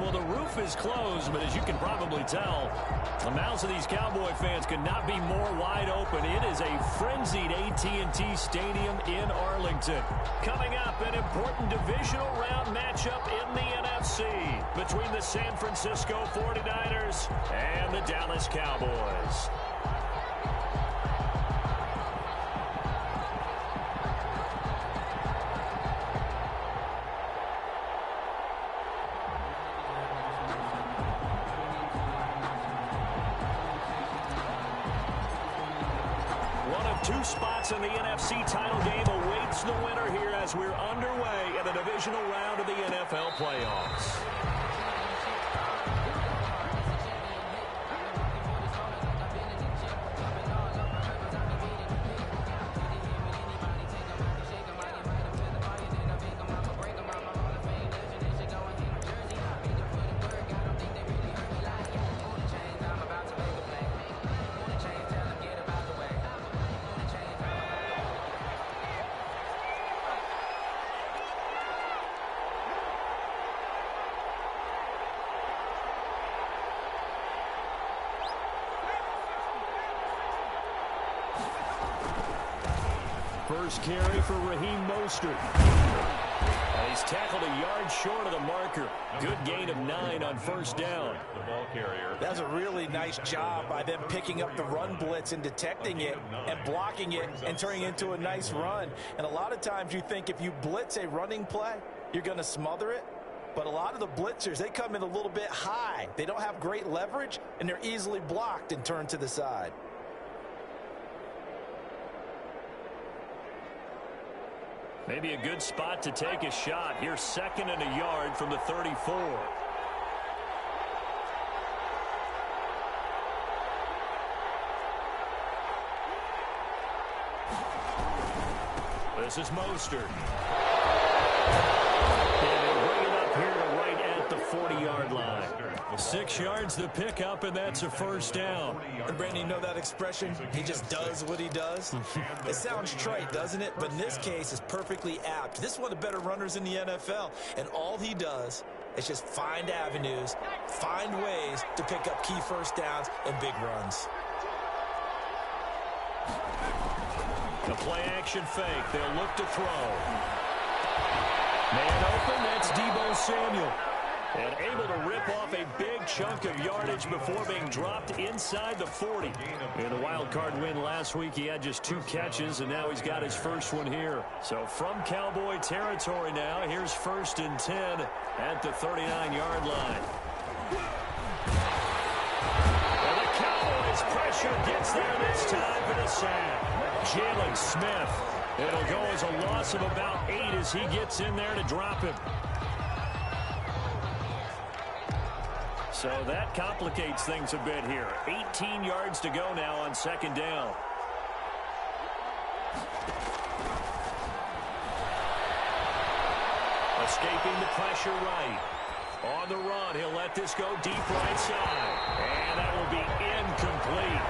Well, the roof is closed, but as you can probably tell, the mouths of these Cowboy fans could not be more wide open. It is a frenzied AT&T Stadium in Arlington. Coming up, an important divisional round matchup in the NFC between the San Francisco 49ers and the Dallas Cowboys. Two spots in the NFC title game awaits the winner here as we're underway in the divisional round of the NFL playoffs. First carry for Raheem Mostert. He's tackled a yard short of the marker. Good gain of 9 on first down. The ball carrier. That's a really nice job by them picking up the run blitz and detecting it and blocking it and turning it into a nice run. And a lot of times you think if you blitz a running play, you're going to smother it. But a lot of the blitzers, they come in a little bit high. They don't have great leverage, and they're easily blocked and turned to the side. Maybe a good spot to take a shot. Here's 2nd and a yard from the 34. This is Mostert. And they'll bring it up here to right at the 40-yard line. 6 yards to pick up, and that's a first down. And Brandon, you know that expression? He just does what he does. It sounds trite, doesn't it? But in this case, it's perfectly apt. This is one of the better runners in the NFL, and all he does is just find avenues, find ways to pick up key first downs and big runs. The play-action fake. They'll look to throw. Man open, that's Deebo Samuel. And able to rip off a big chunk of yardage before being dropped inside the 40. In the wild card win last week, he had just 2 catches, and now he's got his first one here. So from Cowboy territory now, here's 1st and 10 at the 39-yard line. And the Cowboys' pressure gets there this time for the sack. Jalen Smith. It'll go as a loss of about 8 as he gets in there to drop him. So that complicates things a bit here. 18 yards to go now on 2nd down. Escaping the pressure right. On the run, he'll let this go deep right side. And that will be incomplete.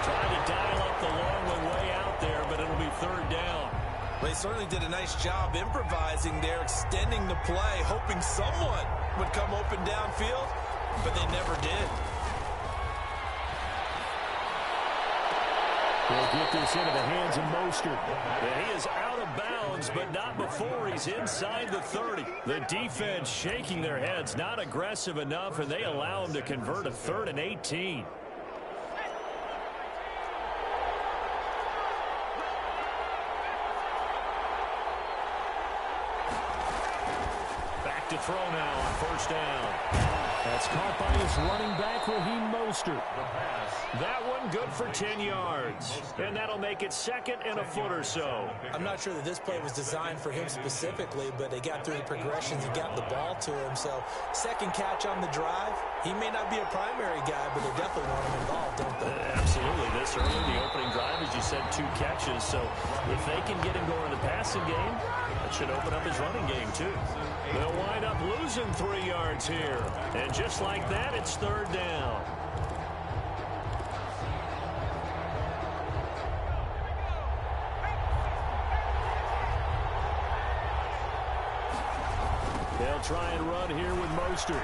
Trying to dial up the long way out there, but it'll be 3rd down. They certainly did a nice job improvising there, extending the play, hoping someone would come open downfield. But they never did. We'll get this into the hands of Mostert. And he is out of bounds, but not before he's inside the 30. The defense shaking their heads, not aggressive enough, and they allow him to convert a 3rd and 18. Back to throw now on 1st down. That's caught by his running back, Raheem Mostert. That one good for 10 yards. And that'll make it 2nd and a foot or so. I'm not sure that this play was designed for him specifically, but they got through the progressions and got the ball to him. So 2nd catch on the drive. He may not be a primary guy, but they definitely want him involved, don't they? Absolutely. This early, the opening drive, as you said, 2 catches. So if they can get him going in the passing game, that should open up his running game, too. They'll wind up losing 3 yards here. And just like that, it's 3rd down. They'll try and run here with Mostert.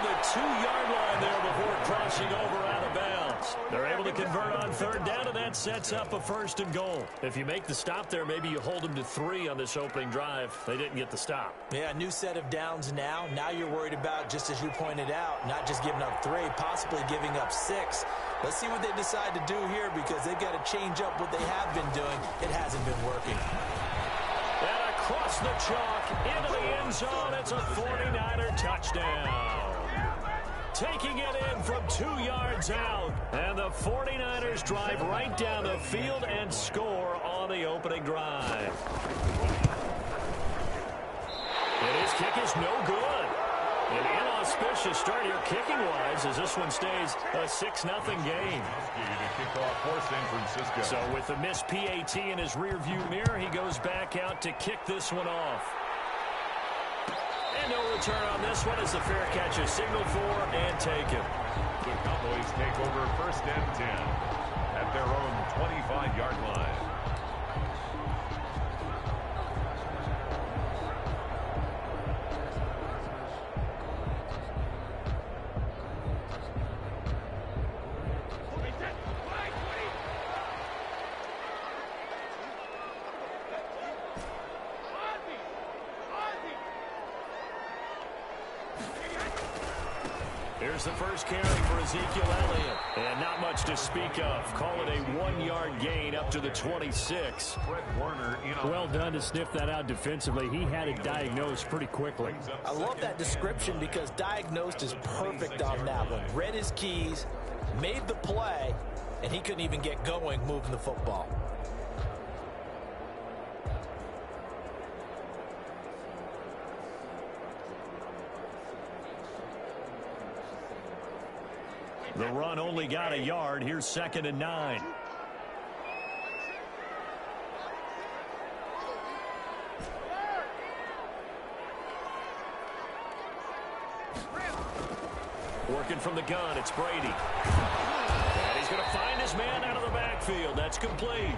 the 2-yard line there before crossing over out of bounds. They're able to convert on third down, and that sets up a 1st and goal. If you make the stop there, maybe you hold them to 3 on this opening drive. They didn't get the stop. Yeah, a new set of downs now. Now you're worried about, just as you pointed out, not just giving up 3, possibly giving up 6. Let's see what they decide to do here, because they've got to change up what they have been doing. It hasn't been working. And across the chalk into the end zone, it's a 49er touchdown. Taking it in from 2 yards out. And the 49ers drive right down the field and score on the opening drive. And his kick is no good. An inauspicious start here kicking-wise as this one stays a 6-0 game. So with the missed PAT in his rearview mirror, he goes back out to kick this one off. And no return on this one as the fair catch is signaled for and taken. The Cowboys take over 1st and 10 at their own 25-yard line. Here's the first carry for Ezekiel Elliott. And not much to speak of. Call it a 1-yard gain up to the 26. Well done to sniff that out defensively. He had it diagnosed pretty quickly. I love that description because diagnosed is perfect on that one. Read his keys, made the play, and he couldn't even get going moving the football. The run only got a yard. Here's 2nd and 9. Working from the gun, it's Brady. And he's going to find his man out of the backfield. That's complete.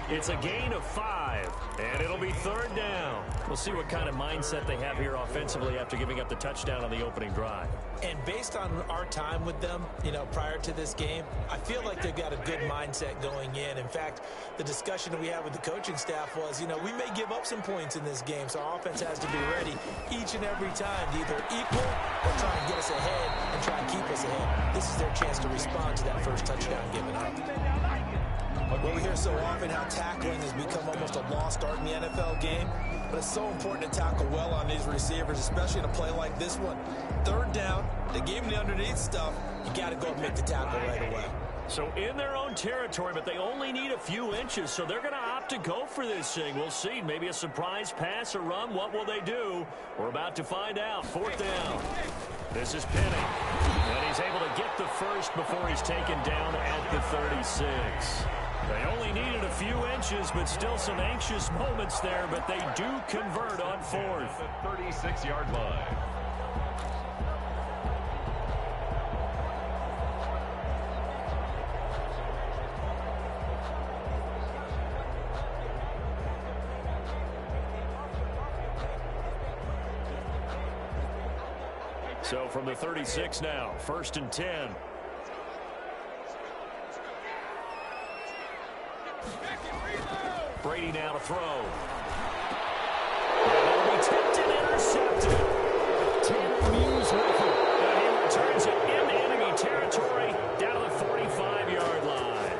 It's a gain of 5, and it'll be 3rd down. We'll see what kind of mindset they have here offensively after giving up the touchdown on the opening drive. And based on our time with them, prior to this game, I feel like they've got a good mindset going in. In fact, the discussion that we had with the coaching staff was, we may give up some points in this game, so our offense has to be ready each and every time to either equal or try and get us ahead and try and keep us ahead. This is their chance to respond to that first touchdown given up. Well, we hear so often how tackling has become almost a lost art in the NFL game, but it's so important to tackle well on these receivers, especially in a play like this one. 3rd down, they gave him the underneath stuff. You got to go and make the tackle right away. So in their own territory, but they only need a few inches, so they're going to opt to go for this thing. We'll see. Maybe a surprise pass or run. What will they do? We're about to find out. 4th down. This is Penny. And he's able to get the first before he's taken down at the 36. They only needed a few inches, but still some anxious moments there, but they do convert on 4th. The 36-yard line. So from the 36 now, 1st and 10. Brady now to throw. And it'll be tipped and intercepted. 10 Muse with it. And he returns it in enemy territory down to the 45-yard line.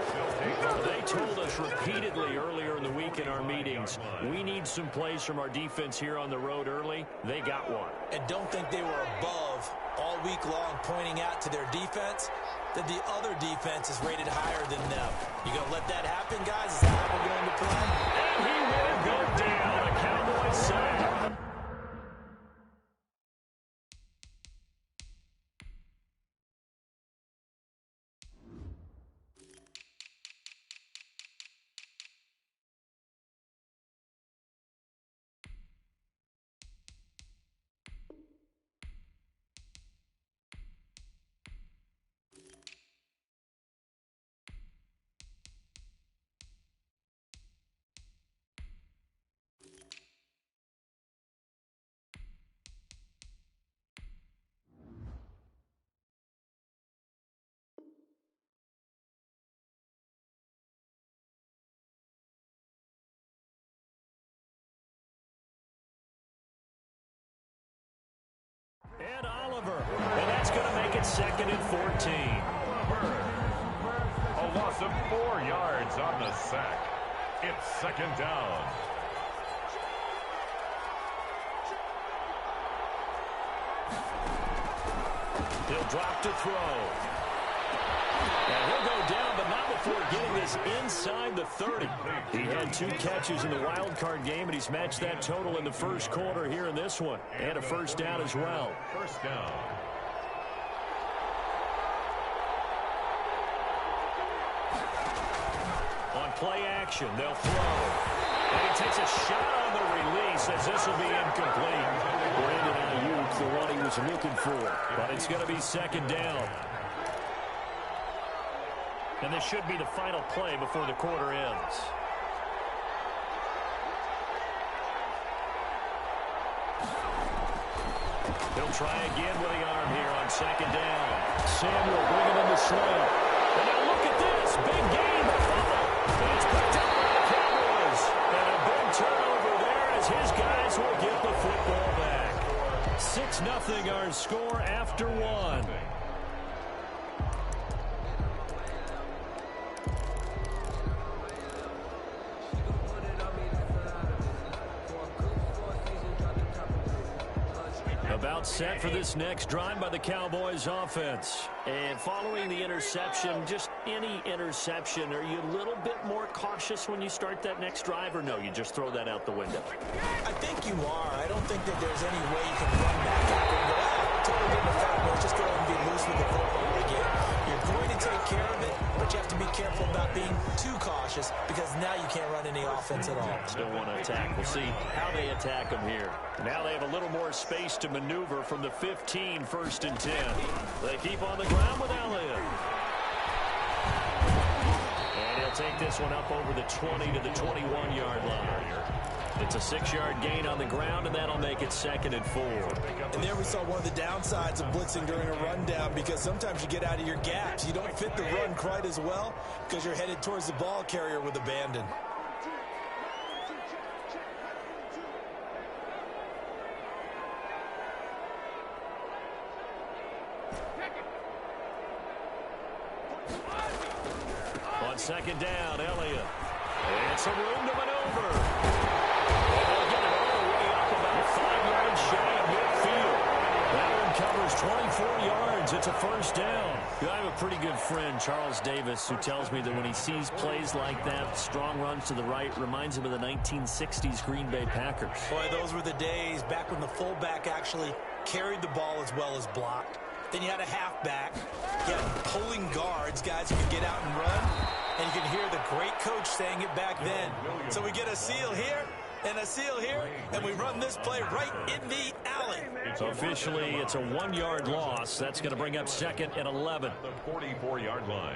They told us repeatedly earlier in the week in our meetings, we need some plays from our defense here on the road early. They got one. And don't think they were above all week long pointing out to their defense that the other defense is rated higher than them. You going to let that happen, guys? Is that how we're going to play? And he will go down. A Cowboys sack. it 2nd and 14. A loss of 4 yards on the sack. It's 2nd down. He'll drop to throw. And he'll go down, but not before getting this inside the 30. He had 2 catches in the wild card game, and he's matched that total in the first quarter here in this one. And a first down as well. First down. On play action, they'll throw. And he takes a shot on the release as this will be incomplete. Brandon Ayuk, the one he was looking for. But it's going to be 2nd down. And this should be the final play before the quarter ends. He'll try again with the arm here on 2nd down. Samuel bringing in the slant. And now look at this. Big gain. The fumble. And it's picked up by the Cowboys. And a big turnover there as his guys will get the football back. 6-0 our score after 1. About set for this next drive by the Cowboys offense. And following the interception, just any interception, are you a little bit more cautious when you start that next drive, or no, you just throw that out the window? I think you are. I don't think that there's any way you can run back after and go, totally didn't affect me. Just go ahead and be loose with the football again. You're going to take care of it, but you have to be careful about being too cautious because now you can't run any offense at all. Still want to attack. We'll see how they attack them here. Now they have a little more space to maneuver from the 15, 1st and 10. They keep on the ground with Elliott. And he'll take this one up over the 20 to the 21-yard line. It's a 6-yard gain on the ground, and that'll make it 2nd and 4. And there we saw one of the downsides of blitzing during a rundown because sometimes you get out of your gaps. You don't fit the run quite as well because you're headed towards the ball carrier with abandon. On 2nd down, Elliott. And some room to maneuver. And they'll get it all the way up about 5 yards shy of midfield. That one covers 24 yards. It's a 1st down. I have a pretty good friend, Charles Davis, who tells me that when he sees plays like that, strong runs to the right, reminds him of the 1960s Green Bay Packers. Boy, those were the days back when the fullback actually carried the ball as well as blocked. Then you had a halfback. You had pulling guards, guys who could get out and run. And you can hear the great coach saying it back then. So we get a seal here and a seal here, and we run this play right in the alley. Officially, it's a 1-yard loss. That's going to bring up 2nd and 11. The 44-yard line.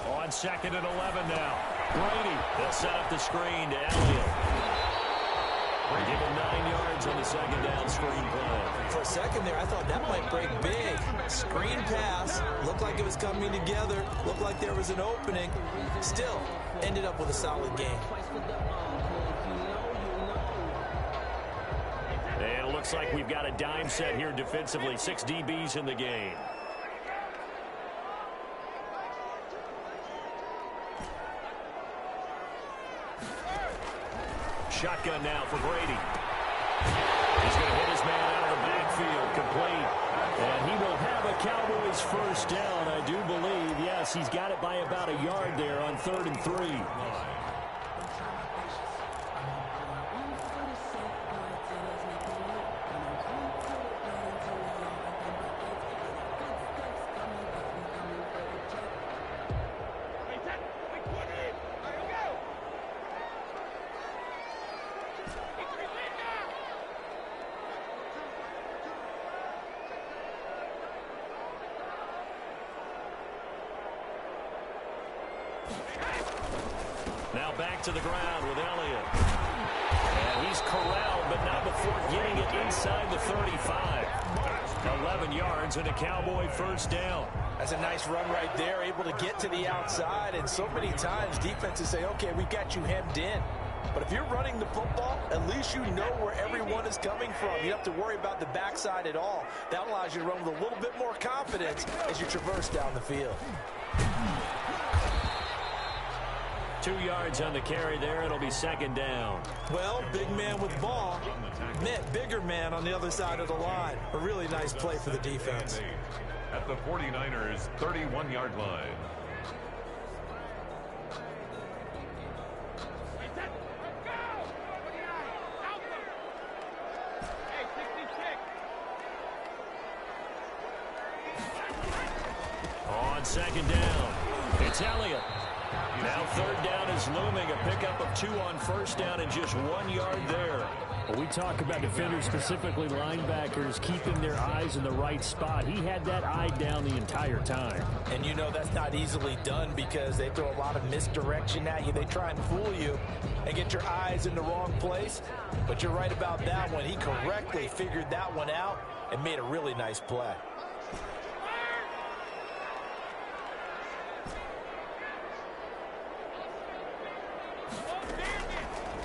On 2nd and 11 now. Brady, they'll set up the screen to Elliott. They give him 9 yards on the 2nd down screen play. For a second there, I thought that might break big. Screen pass, looked like it was coming together, looked like there was an opening. Still, ended up with a solid game. And it looks like we've got a dime set here defensively. 6 DBs in the game. Shotgun now for Brady. He's going to hit his man out of the backfield, complete. And he will have a Cowboys 1st down, I do believe. Yes, he's got it by about a yard there on 3rd and 3. Now back to the ground with Elliott. And he's corralled, but not before getting it inside the 35. 11 yards and a Cowboy 1st down. That's a nice run right there, able to get to the outside. And so many times defenses say, okay, we've got you hemmed in. But if you're running the football, at least you know where everyone is coming from. You don't have to worry about the backside at all. That allows you to run with a little bit more confidence as you traverse down the field. 2 yards on the carry there. It'll be second down. Well, big man with ball meant bigger man on the other side of the line. A really nice play for the defense. At the 49ers' 31-yard line. On second down, it's Elliott. Now third down is looming. A pickup of 2 on first down and just 1 yard there. Well, we talk about defenders, specifically linebackers, keeping their eyes in the right spot. He had that eye down the entire time. And you know that's not easily done because they throw a lot of misdirection at you. They try and fool you and get your eyes in the wrong place. But you're right about that one. He correctly figured that one out and made a really nice play.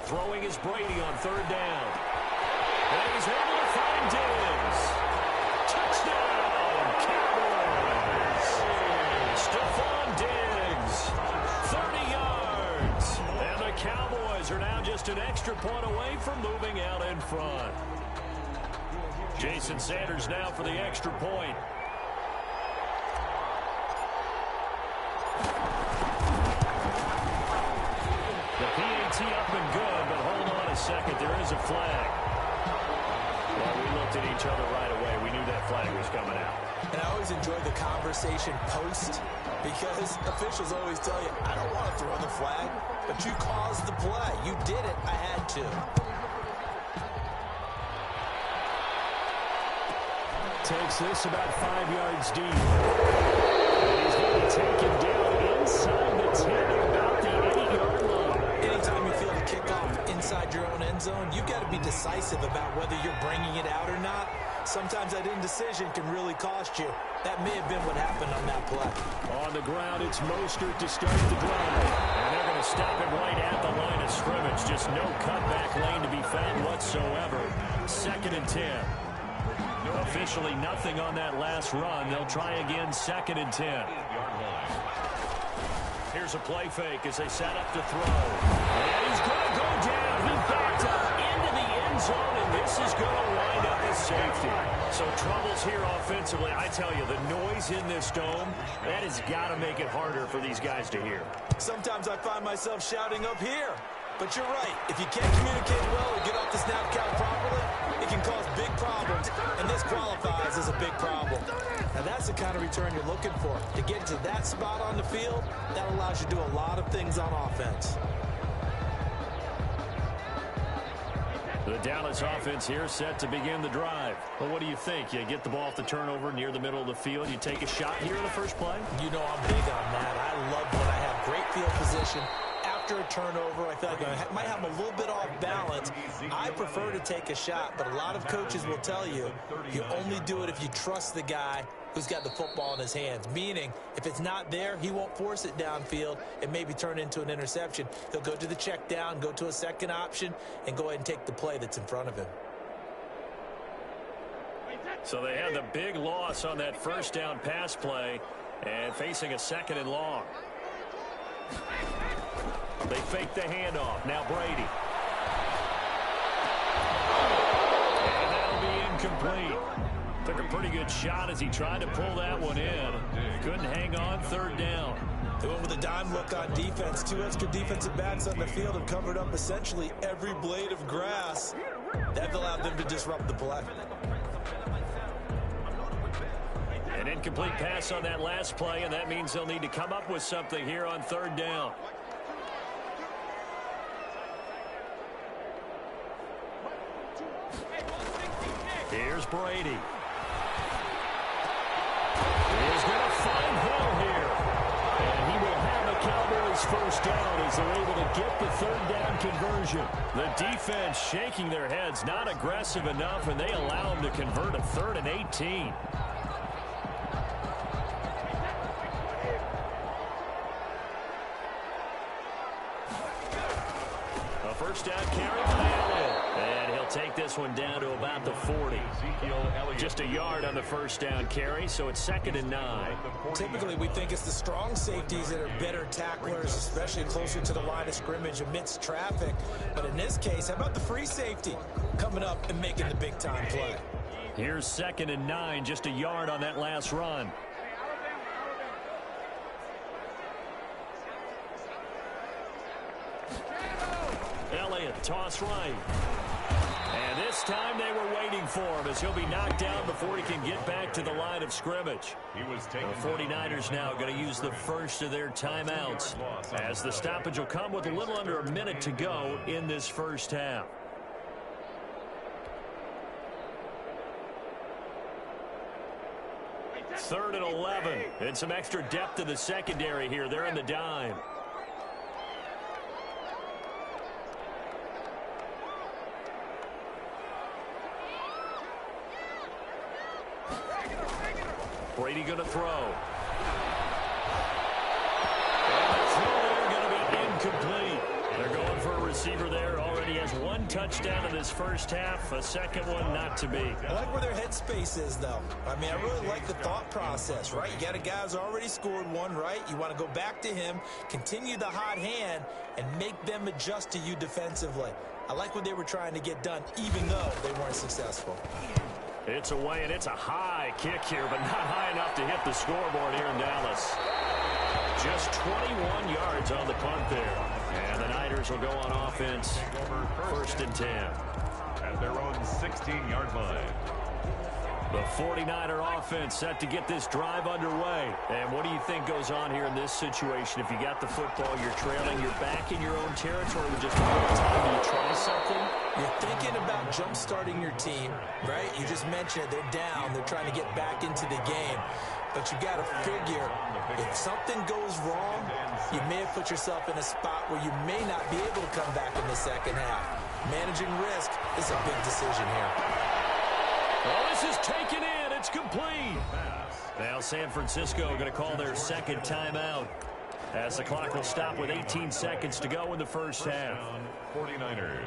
Throwing is Brady on third down. And he's able to find Diggs. Touchdown, Cowboys. Stephon Diggs, 30 yards. And the Cowboys are now just an extra point away from moving out in front. Jason Sanders now for the extra point. Up and good, but hold on a second. There is a flag. Well, we looked at each other right away. We knew that flag was coming out. And I always enjoy the conversation post because officials always tell you, I don't want to throw the flag, but you caused the play. You did it. I had to. Takes this about 5 yards deep. And he's going to be taken down inside the 10, about the 8-yard line. Anytime you feel the kickoff inside your own end zone, you've got to be decisive about whether you're bringing it out or not. Sometimes that indecision can really cost you. That may have been what happened on that play. On the ground, it's Mostert to start the drive. And they're going to stop him right at the line of scrimmage. Just no cutback lane to be found whatsoever. 2nd and 10. Officially nothing on that last run. They'll try again, 2nd and 10. Here's a play fake as they set up to throw. And he's going to go down. He backed up into the end zone, and this is going to wind up as safety. So troubles here offensively. I tell you, the noise in this dome, that has got to make it harder for these guys to hear. Sometimes I find myself shouting up here. But you're right. If you can't communicate well or get off the snap count properly, it can cause big problems, and this qualifies as a big problem. Now, that's the kind of return you're looking for. To get to that spot on the field, that allows you to do a lot of things on offense. The Dallas offense here set to begin the drive. Well, what do you think? You get the ball off the turnover near the middle of the field. You take a shot here in the first play? You know I'm big on that. I love when I have great field position. After a turnover, I feel like I might have a little bit off balance. I prefer to take a shot, but a lot of coaches will tell you, you only do it if you trust the guy who's got the football in his hands. Meaning, if it's not there, he won't force it downfield and maybe turn into an interception. He'll go to the check down, go to a second option, and go ahead and take the play that's in front of him. So they had the big loss on that first down pass play and facing a 2nd and long. They fake the handoff. Now Brady. And that'll be incomplete. Took a pretty good shot as he tried to pull that one in. Couldn't hang on, 3rd down. They went with a dime look on defense. 2 extra defensive backs on the field and covered up essentially every blade of grass. That allowed them to disrupt the play. An incomplete pass on that last play, and that means they'll need to come up with something here on 3rd down. Here's Brady. He's going to find Hill here. And he will have a Cowboys first down as they're able to get the 3rd down conversion. The defense shaking their heads, not aggressive enough, and they allow them to convert a 3rd and 18. first down carry by Elliott. And he'll take this one down to about the 40. Just a yard on the first down carry, so it's 2nd and 9. Typically, we think it's the strong safeties that are better tacklers, especially closer to the line of scrimmage amidst traffic. But in this case, how about the free safety coming up and making the big-time play? Here's 2nd and 9, just a yard on that last run. Elliott, toss right. And this time they were waiting for him as he'll be knocked down before he can get back to the line of scrimmage. The 49ers now going to use the first of their timeouts as the stoppage will come with a little under a minute to go in this first half. Third and 11, and some extra depth in the secondary here. They're in the dime. Brady going to throw. And the throw there going to be incomplete. They're going for a receiver there. Already has one touchdown in this first half. A second one not to be. I like where their headspace is, though. I mean, I really like the thought process, right? You got a guy who's already scored one, right? You want to go back to him, continue the hot hand, and make them adjust to you defensively. I like what they were trying to get done, even though they weren't successful. It's away, and it's a high kick here, but not high enough to hit the scoreboard here in Dallas. Just 21 yards on the punt there. And the Niners will go on offense, 1st and 10. At their own 16-yard line. The 49er offense set to get this drive underway. And what do you think goes on here in this situation? If you got the football, you're trailing, you're back in your own territory with just a little time. Do you try something? You're thinking about jump-starting your team, right? You just mentioned it. They're down. They're trying to get back into the game. But you got to figure, if something goes wrong, you may have put yourself in a spot where you may not be able to come back in the second half. Managing risk is a big decision here. Well, this is taken in. It's complete. Now San Francisco going to call their second timeout as the clock will stop with 18 seconds to go in the first half. 49ers.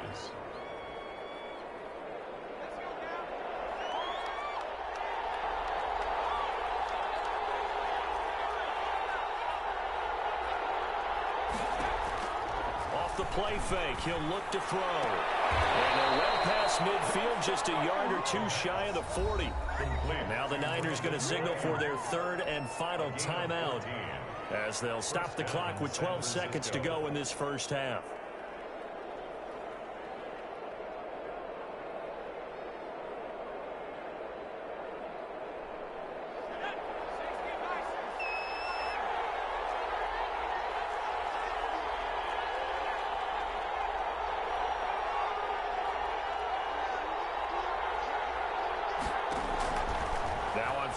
The play fake. He'll look to throw. And they're well past midfield, just a yard or two shy of the 40. Now the Niners going to signal for their third and final timeout as they'll stop the clock with 12 seconds to go in this first half.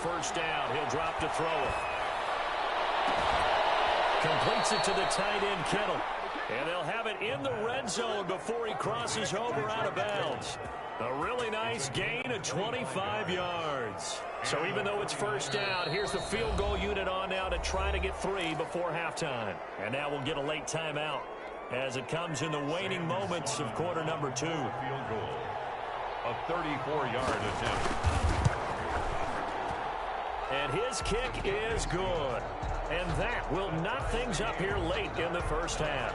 First down, he'll drop to throw it. Completes it to the tight end, Kittle. And they'll have it in the red zone before he crosses over out of bounds. A really nice gain of 25 yards. So even though it's first down, here's the field goal unit on now to try to get 3 before halftime. And now we'll get a late timeout as it comes in the waning moments of quarter number 2. Field goal. A 34-yard attempt. And his kick is good. And that will knot things up here late in the first half.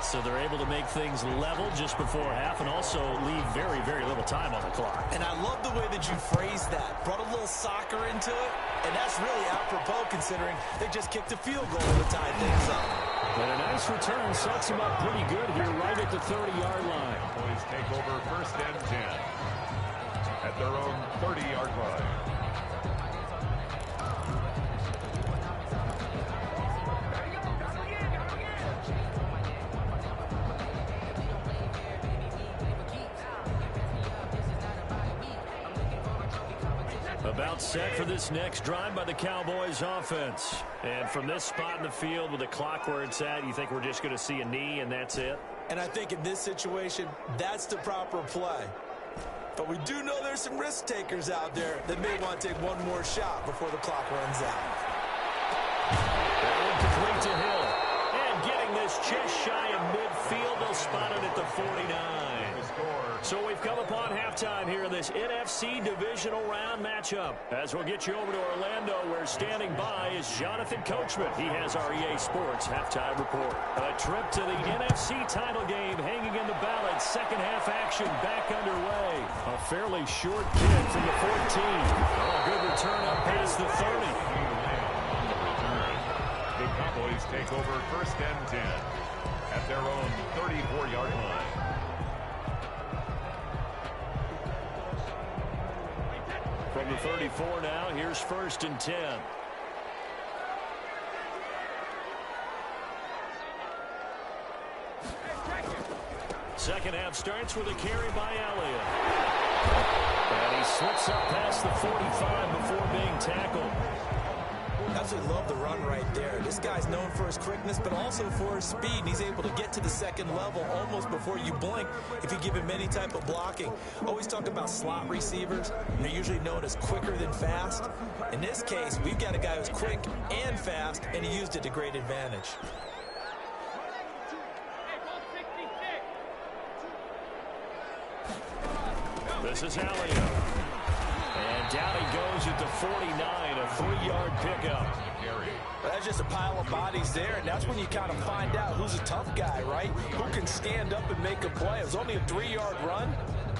So they're able to make things level just before half and also leave very, very little time on the clock. And I love the way that you phrased that. Brought a little soccer into it. And that's really apropos considering they just kicked a field goal to tie things up. And a nice return sets them up pretty good here right at the 30-yard line. Boys take over 1st and 10 at their own 30-yard line. About set for this next drive by the Cowboys offense. And from this spot in the field with the clock where it's at, you think we're just going to see a knee and that's it? And I think in this situation, that's the proper play. But we do know there's some risk takers out there that may want to take one more shot before the clock runs out. That one complete to Hill. And getting this just shy of midfield, they'll spotted at the 49. So we've come upon halftime here in this NFC divisional round matchup. As we'll get you over to Orlando, where standing by is Jonathan Coachman. He has our EA Sports halftime report. A trip to the NFC title game hanging in the balance. Second half action back underway. A fairly short kick from the 14. Oh, good return up past the 30. The Cowboys take over first and 10 at their own 34-yard line. From the 34 now, here's first and 10. Second half starts with a carry by Elliott. And he slips up past the 45 before being tackled. Absolutely love the run right there. This guy's known for his quickness, but also for his speed. And he's able to get to the second level almost before you blink if you give him any type of blocking. Always talk about slot receivers. They're usually known as quicker than fast. In this case, we've got a guy who's quick and fast, and he used it to great advantage. This is Elliott. And down he goes at the 49, a 3-yard pickup. Well, that's just a pile of bodies there, and that's when you kind of find out who's a tough guy, right? Who can stand up and make a play. It was only a 3-yard run,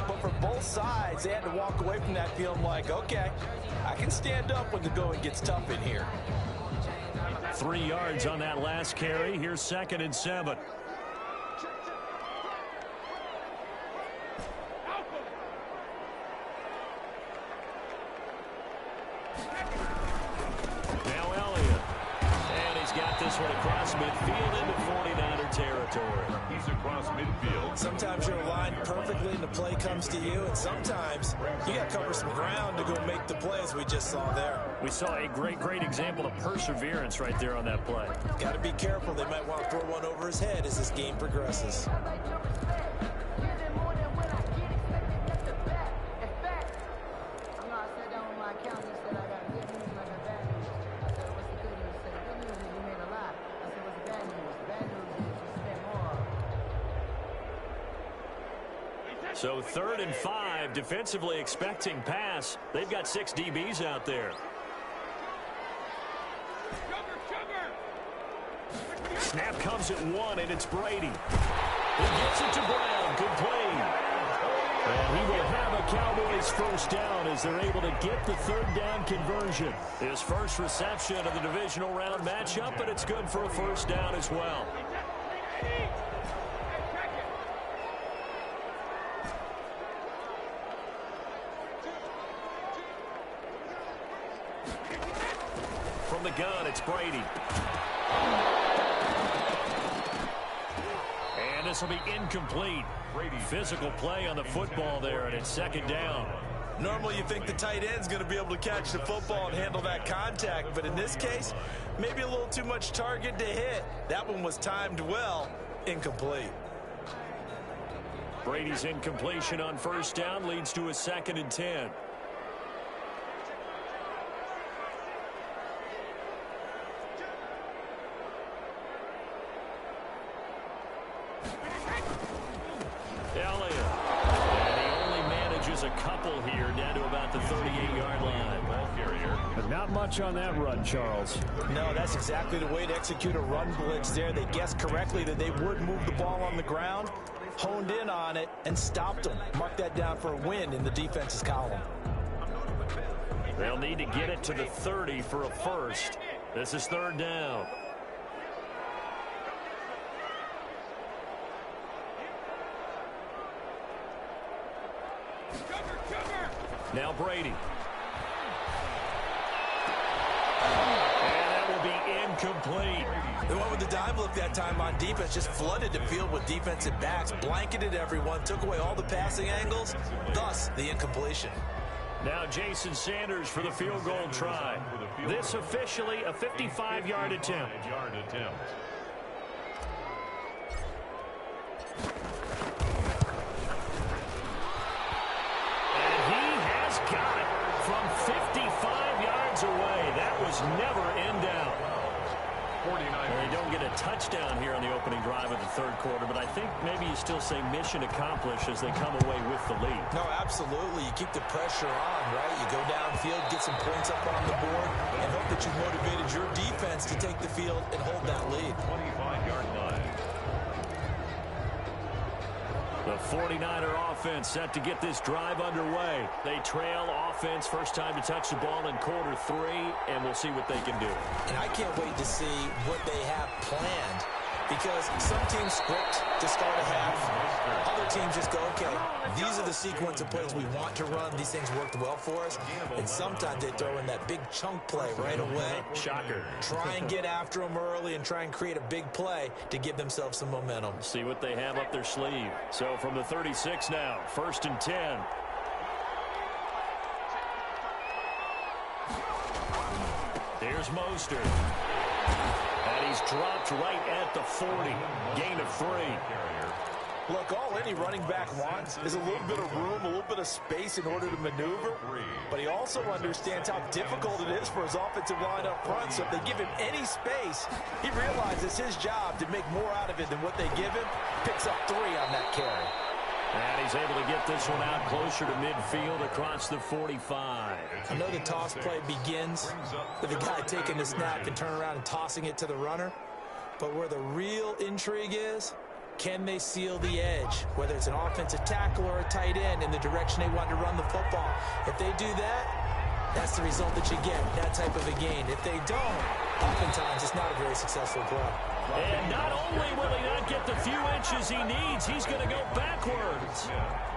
but for both sides, they had to walk away from that feeling like, okay, I can stand up when the going gets tough in here. 3 yards on that last carry. Here's second and 7. Now Elliott. And he's got this one across midfield into 49er territory. He's across midfield. Sometimes you're aligned perfectly and the play comes to you, and sometimes you got to cover some ground to go make the play, as we just saw there. We saw a great example of perseverance right there on that play. Got to be careful. They might want to throw one over his head as this game progresses. So 3rd and 5, defensively expecting pass. They've got 6 DBs out there. Snap comes at 1, and it's Brady. He gets it to Brown. Good play. And he will have a Cowboys first down as they're able to get the 3rd down conversion. His first reception of the divisional round matchup, but it's good for a first down as well. From the gun, it's Brady. And this will be incomplete. Physical play on the football there, and it's second down. Normally you think the tight end's going to be able to catch the football and handle that contact, but in this case, maybe a little too much target to hit. That one was timed well, incomplete. Brady's incompletion on first down leads to a 2nd and 10. Elliott. And he only manages a couple here, down to about the 38-yard line. Ball carrier. But not much on that run, Charles. No, that's exactly the way to execute a run blitz there. They guessed correctly that they would move the ball on the ground, honed in on it, and stopped them. Mark that down for a win in the defense's column. They'll need to get it to the 30 for a first. This is 3rd down. Now Brady. And that will be incomplete. The one with the dime look that time on defense just flooded the field with defensive backs, blanketed everyone, took away all the passing angles, thus the incompletion. Now Jason Sanders for the field goal try. This officially a 55-yard attempt. Got it from 55 yards away. That was never in doubt. 49. They don't get a touchdown. touchdown here on the opening drive of the third quarter, but I think maybe you still say mission accomplished as they come away with the lead. No, absolutely. You keep the pressure on, right? You go downfield, get some points up on the board, and hope that you've motivated your defense to take the field and hold that lead. 25-yard line. The 49er offense set to get this drive underway. They trail offense, first time to touch the ball in quarter 3, and we'll see what they can do. And I can't wait to see what they have planned, because some teams script to start a half. Other teams just go, okay, these are the sequence of plays we want to run. These things worked well for us. And sometimes they throw in that big chunk play right away. Shocker. Try and get after them early and try and create a big play to give themselves some momentum. See what they have up their sleeve. So from the 36 now, 1st and 10. Here's Mostert. And he's dropped right at the 40. Gain of 3. Look, all any running back wants is a little bit of room, a little bit of space in order to maneuver. But he also understands how difficult it is for his offensive line up front. So if they give him any space, he realizes his job to make more out of it than what they give him. Picks up 3 on that carry. And he's able to get this one out closer to midfield across the 45. I know the toss play begins with the guy taking the snap and turning around and tossing it to the runner. But where the real intrigue is, can they seal the edge, whether it's an offensive tackle or a tight end, in the direction they want to run the football? If they do that, that's the result that you get, that type of a gain. If they don't, oftentimes it's not a very successful play. And not only will he not get the few inches he needs, he's going to go backwards.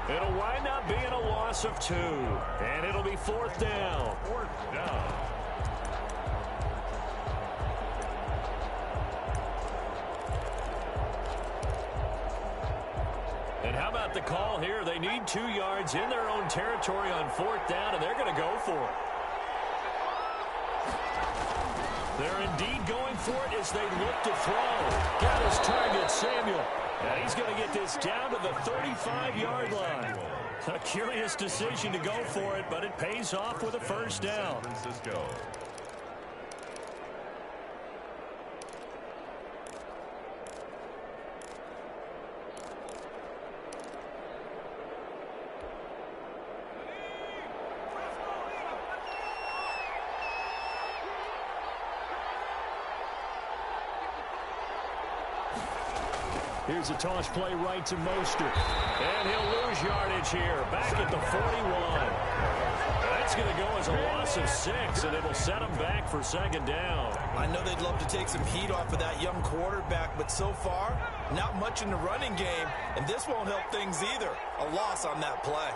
It'll wind up being a loss of 2, and it'll be 4th down. 4th down. And how about the call here? They need 2 yards in their own territory on 4th down, and they're going to go for it. They're indeed going for it as they look to throw. Got his target, Samuel. And he's going to get this down to the 35-yard line. A curious decision to go for it, but it pays off with a 1st down. Francisco. Here's a toss play right to Mostert. And he'll lose yardage here. Back at the 41. That's going to go as a loss of 6, and it'll set him back for 2nd down. I know they'd love to take some heat off of that young quarterback, but so far, not much in the running game, and this won't help things either. A loss on that play.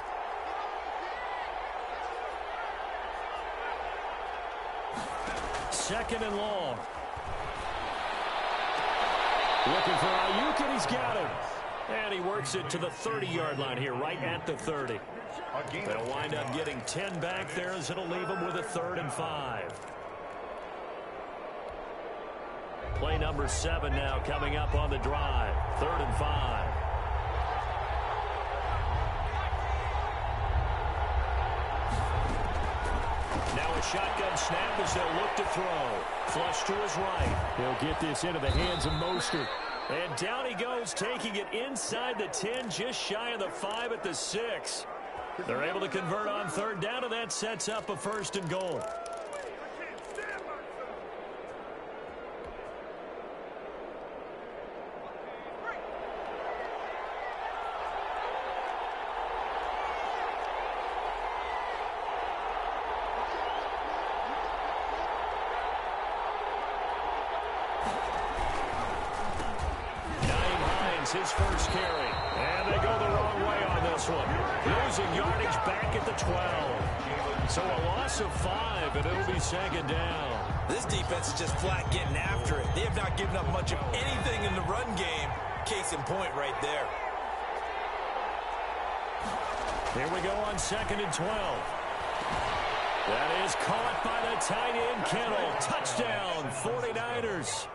Second and long. Looking for Ayuk, and he's got him. And he works it to the 30-yard line here, right at the 30. They'll wind up getting 10 back there as it'll leave them with a 3rd and 5. Play number 7 now coming up on the drive. 3rd and 5. Now a shotgun snap as they'll look to throw. Flush to his right. He'll get this into the hands of Mostert. And down he goes, taking it inside the 10, just shy of the 5 at the 6. They're able to convert on 3rd down, and that sets up a 1st and goal. His first carry. And they go the wrong way on this one. Losing yardage back at the 12. So a loss of 5, and it'll be 2nd down. This defense is just flat getting after it. They have not given up much of anything in the run game. Case in point right there. Here we go on 2nd and 12. That is caught by the tight end, Kittle. Touchdown, 49ers.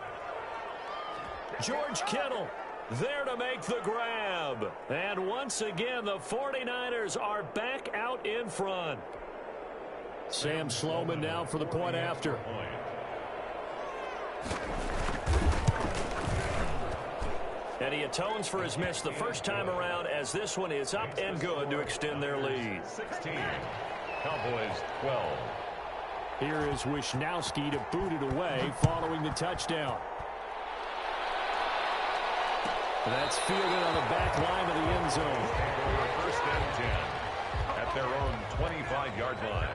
George Kittle there to make the grab. And once again, the 49ers are back out in front. Sam Sloman now for the point after. And he atones for his miss the first time around, as this one is up and good to extend their lead. 16. Cowboys 12. Here is Wisnowski to boot it away following the touchdown. That's fielded on the back line of the end zone. Take over first and 10 at their own 25-yard line.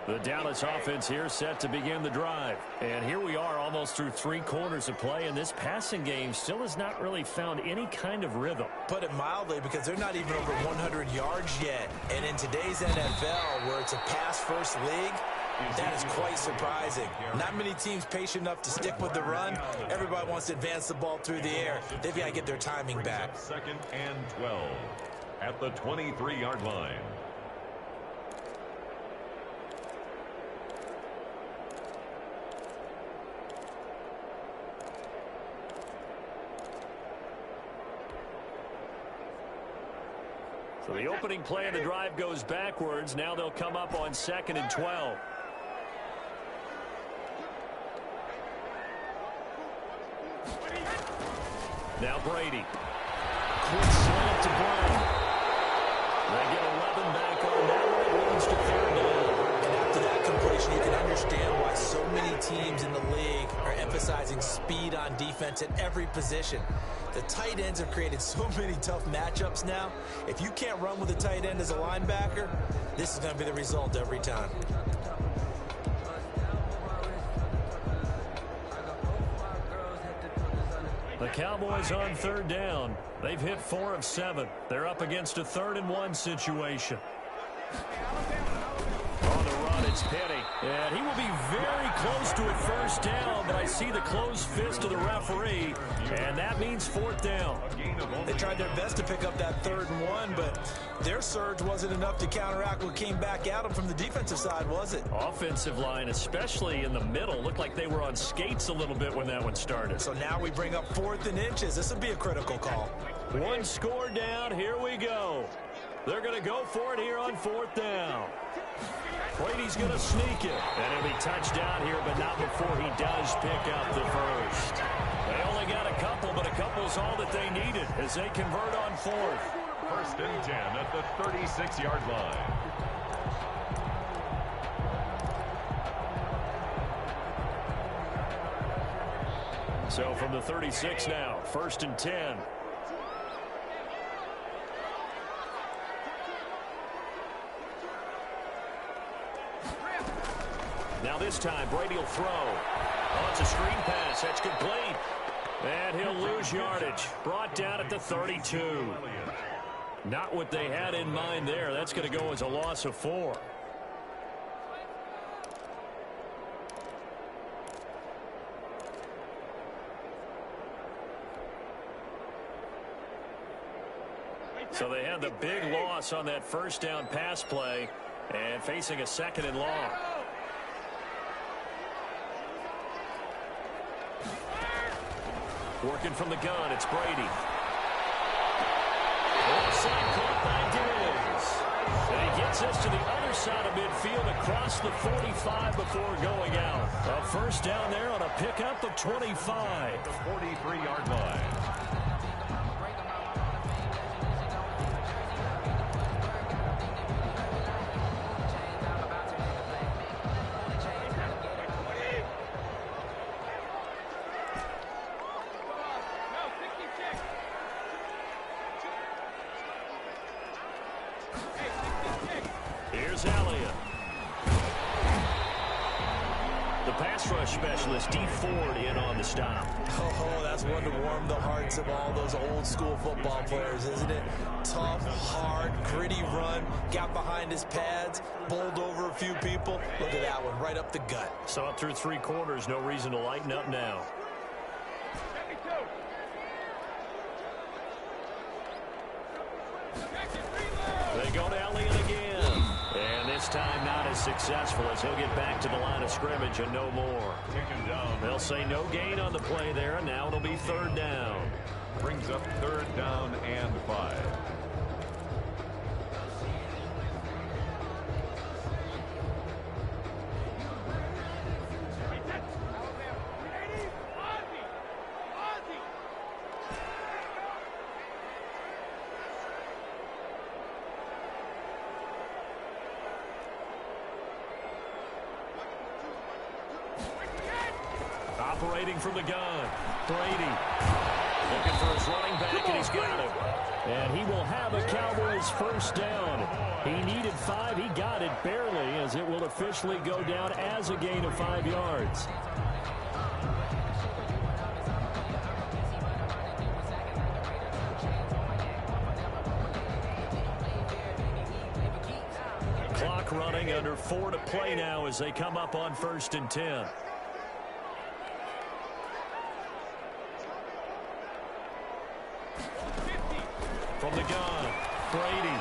The Dallas offense here set to begin the drive. And here we are almost through 3 quarters of play, and this passing game still has not really found any kind of rhythm. Put it mildly, because they're not even over 100 yards yet. And in today's NFL, where it's a pass-first league, that is quite surprising. Not many teams patient enough to stick with the run. Everybody wants to advance the ball through the air. They've got to get their timing back. 2nd and 12 at the 23-yard line. So the opening play of the drive goes backwards. Now they'll come up on 2nd and 12. Now Brady. Quick slant to Brown. They get 11 back on that one. It leads to 3rd down. And after that completion, you can understand why so many teams in the league are emphasizing speed on defense at every position. The tight ends have created so many tough matchups now. If you can't run with a tight end as a linebacker, this is going to be the result every time. The Cowboys on 3rd down. They've hit 4 of 7. They're up against a 3rd and 1 situation. On the run, it's Penny. And he will be very close to a 1st down, but I see the closed fist of the referee, and that means 4th down. They tried their best to pick up that 3rd and 1, but their surge wasn't enough to counteract what came back at them from the defensive side, was it? Offensive line, especially in the middle, looked like they were on skates a little bit when that one started. So now we bring up 4th and inches. This will be a critical call. 1 score down. Here we go. They're going to go for it here on 4th down. Brady's going to sneak it. And he'll be touched down here, but not before he does pick up the first. They only got a couple, but a couple's all that they needed as they convert on 4th. 1st and 10 at the 36-yard line. So from the 36 now, 1st and 10. Now this time, Brady will throw. Oh, it's a screen pass. That's complete. And he'll lose yardage. Brought down at the 32. Not what they had in mind there. That's going to go as a loss of 4. So they had the big loss on that 1st down pass play and facing a 2nd and long. Working from the gun, it's Brady. Offside caught by Diggs. And he gets us to the other side of midfield across the 45 before going out. A 1st down there on a pickup of 25. The 43-yard line. Specialist D. Ford in on the stop. Oh, that's one to warm the hearts of all those old school football players, isn't it? Tough, hard, gritty run, got behind his pads, bowled over a few people. Look at that one, right up the gut. So up through 3 quarters, no reason to lighten up now. They go to Elliott again. And this time not as successful as he'll get back to the line of scrimmage and no more. Taken down. They'll say no gain on the play there, and now it'll be 3rd down. brings up 3rd down and 5. Operating from the gun, Brady. Looking for his running back, and he's got him. And he will have a Cowboys 1st down. He needed 5. He got it barely, as it will officially go down as a gain of 5 yards. Clock running, under 4 to play now as they come up on 1st and 10. From the gun, Brady.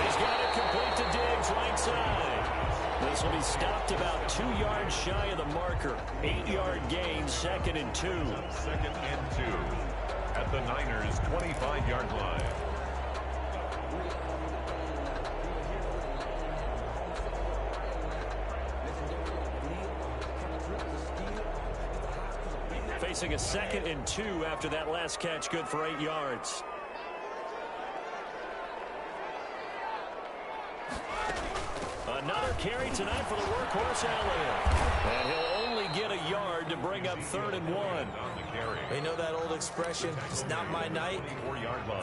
He's got it complete to Diggs, right side. This will be stopped about 2 yards shy of the marker. 8-yard gain, 2nd and 2. 2nd and 2 at the Niners' 25-yard line. Facing a 2nd and 2 after that last catch, good for 8 yards. Another carry tonight for the workhorse Elliott. And he'll only get a yard to bring up 3rd and 1. You know that old expression, it's not my night?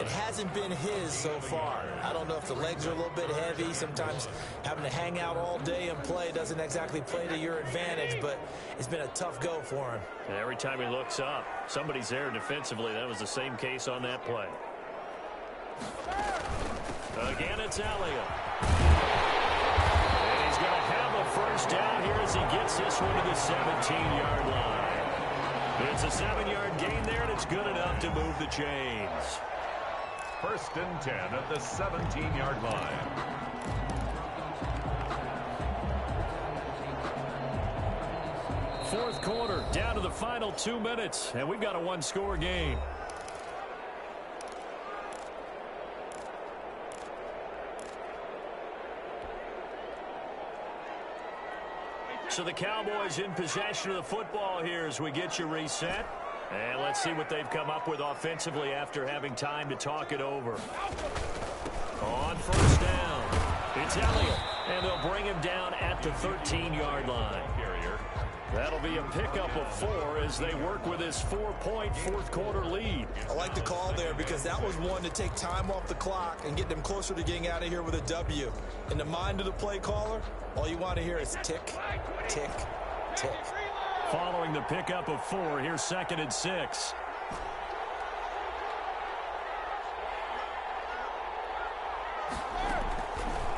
It hasn't been his so far. I don't know if the legs are a little bit heavy. Sometimes having to hang out all day and play doesn't exactly play to your advantage, but it's been a tough go for him. And every time he looks up, somebody's there defensively. That was the same case on that play. Again, it's Elliott. And he's going to have a 1st down here as he gets this one to the 17-yard line. It's a 7-yard gain there, and it's good enough to move the chains. 1st and 10 at the 17-yard line. Fourth quarter, down to the final 2 minutes, and we've got a 1-score game. So the Cowboys in possession of the football here as we get you reset. And let's see what they've come up with offensively after having time to talk it over. On 1st down, it's Elliott, and they'll bring him down at the 13-yard line. That'll be a pickup of 4 as they work with this 4-point fourth-quarter lead. I like the call there because that was one to take time off the clock and get them closer to getting out of here with a W. In the mind of the play caller, all you want to hear is tick, tick, tick. Following the pickup of 4, here's 2nd and 6.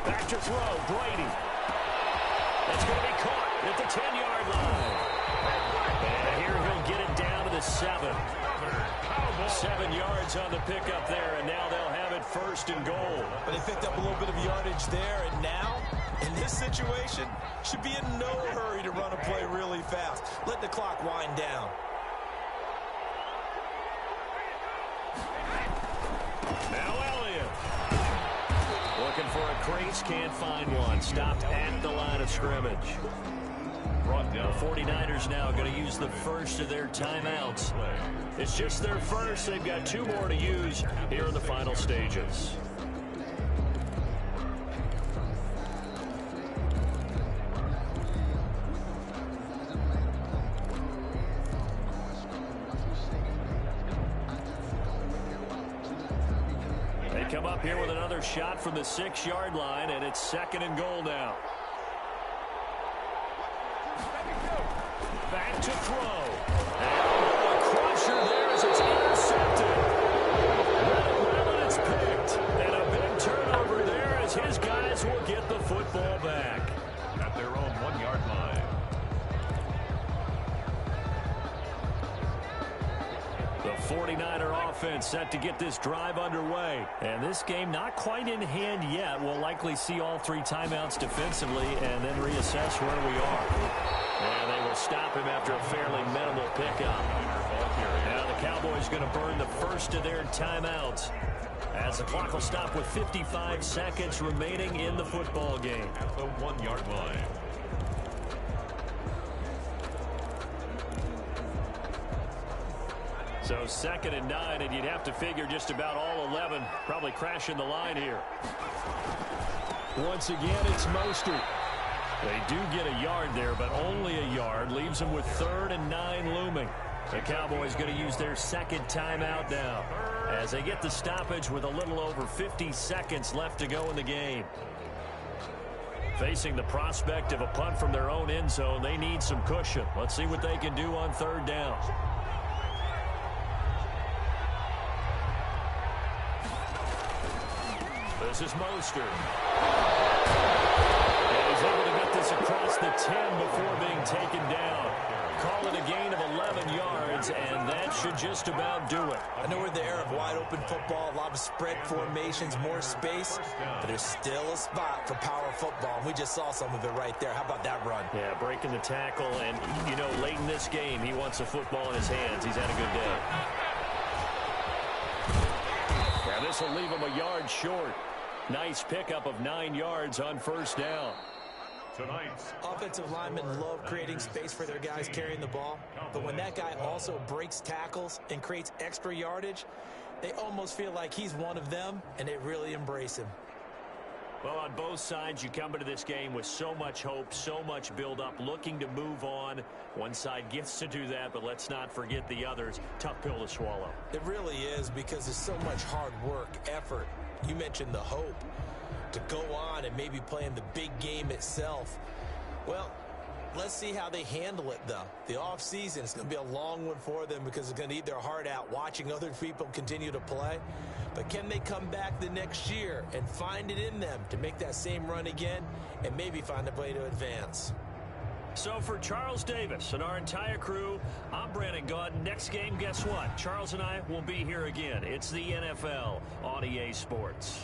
Back to throw, Brady. That's going to be caught at the 10-yard line. And here he'll get it down to the 7. 7 yards on the pickup there, and now they'll have it 1st and goal. But they picked up a little bit of yardage there, and now, in this situation, should be in no hurry to run a play really fast. Let the clock wind down. Now Elliott. Looking for a crease, can't find one. Stopped at the line of scrimmage. The 49ers now going to use the first of their timeouts. It's just their first. They've got 2 more to use here in the final stages. They come up here with another shot from the 6-yard line, and it's 2nd and goal now. Back to throw. And a crusher there as it's intercepted. Well, it's picked. And a big turnover there as his guys will get the football back. At their own 1-yard line. The 49er offense set to get this drive underway. And this game not quite in hand yet. We'll likely see all 3 timeouts defensively and then reassess where we are. And they will stop him after a fairly minimal pickup. Now the Cowboys Cowboys going to burn the first of their timeouts, as the clock will stop with 55 seconds remaining in the football game. At the 1-yard line. So 2nd and 9, and you'd have to figure just about all 11 probably crashing the line here. Once again, it's Mostert. They do get a yard there, but only a yard. Leaves them with 3rd and 9 looming. The Cowboys going to use their second timeout now, as they get the stoppage with a little over 50 seconds left to go in the game. Facing the prospect of a punt from their own end zone, they need some cushion. Let's see what they can do on 3rd down. This is Mostert. And he's able to get this across the 10 before being taken down. Call it a gain of 11 yards, and that should just about do it. I know we're in the era of wide-open football, a lot of spread formations, more space, but there's still a spot for power football, and we just saw some of it right there. How about that run? Yeah, breaking the tackle, and, you know, late in this game, he wants the football in his hands. He's had a good day. Now, this will leave him a yard short. Nice pickup of 9 yards on 1st down. Tonight's offensive linemen love creating space for their guys carrying the ball, but when that guy also breaks tackles and creates extra yardage, they almost feel like he's one of them, and they really embrace him. Well, on both sides, you come into this game with so much hope, so much build-up, looking to move on. One side gets to do that, but let's not forget the others. Tough pill to swallow. It really is, because there's so much hard work, effort. You mentioned the hope to go on and maybe play in the big game itself. Well, let's see how they handle it, though. The offseason is going to be a long one for them, because they're going to eat their heart out watching other people continue to play. But can they come back the next year and find it in them to make that same run again and maybe find a way to advance? So for Charles Davis and our entire crew, I'm Brandon Gaudin. Next game, guess what? Charles and I will be here again. It's the NFL on EA Sports.